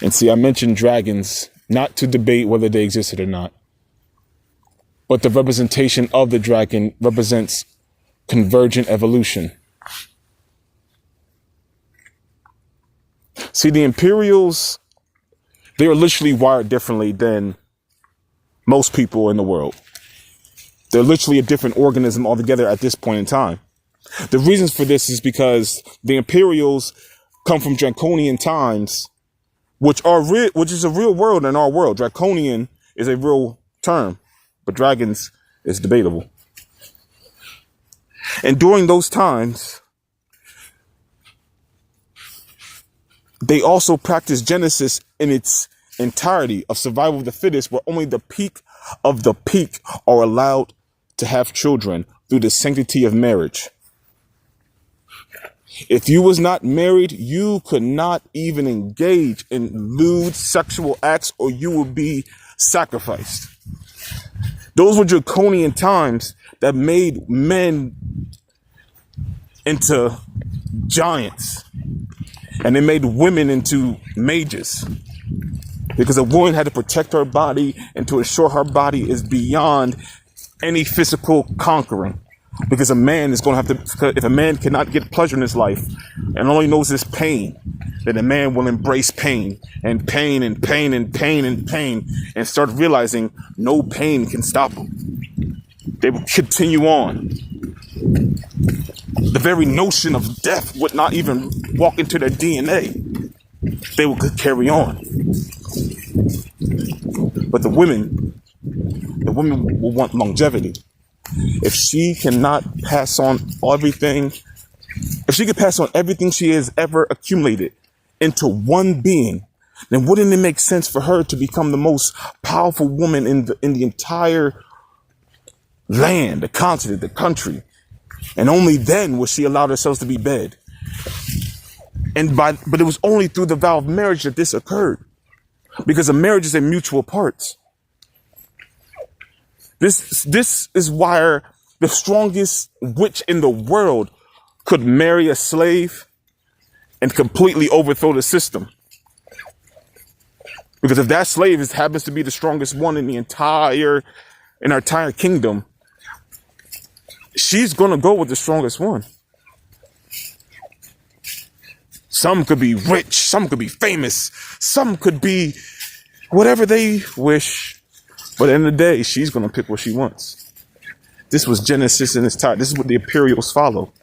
And see, I mentioned dragons not to debate whether they existed or not, but the representation of the dragon represents convergent evolution. See, the Imperials, they are literally wired differently than most people in the world. They're literally a different organism altogether at this point in time. The reasons for this is because the Imperials come from draconian times, which is a real world in our world. Draconian is a real term, but dragons is debatable. And during those times, they also practice Genesis in its entirety of survival of the fittest, where only the peak of the peak are allowed to have children through the sanctity of marriage. If you was not married, you could not even engage in lewd sexual acts, or you would be sacrificed. Those were draconian times that made men into giants, and they made women into mages, because a woman had to protect her body and to ensure her body is beyond any physical conquering. Because a man is going to have to, if a man cannot get pleasure in his life and only knows this pain, then a man will embrace pain and pain and pain and pain and pain and start realizing no pain can stop him. They will continue on. The very notion of death would not even walk into their DNA. They will carry on. But the women will want longevity. If she cannot pass on everything, if she could pass on everything she has ever accumulated into one being, then wouldn't it make sense for her to become the most powerful woman in the entire land, the continent, the country? And only then will she allow herself to be bed. But it was only through the vow of marriage that this occurred, because a marriage is a mutual parts. This is why the strongest witch in the world could marry a slave and completely overthrow the system. Because if that slave happens to be the strongest one in our entire kingdom, she's going to go with the strongest one. Some could be rich, some could be famous, some could be whatever they wish. But at the end of the day, she's going to pick what she wants. This was Genesis in its time. This is what the Imperials follow.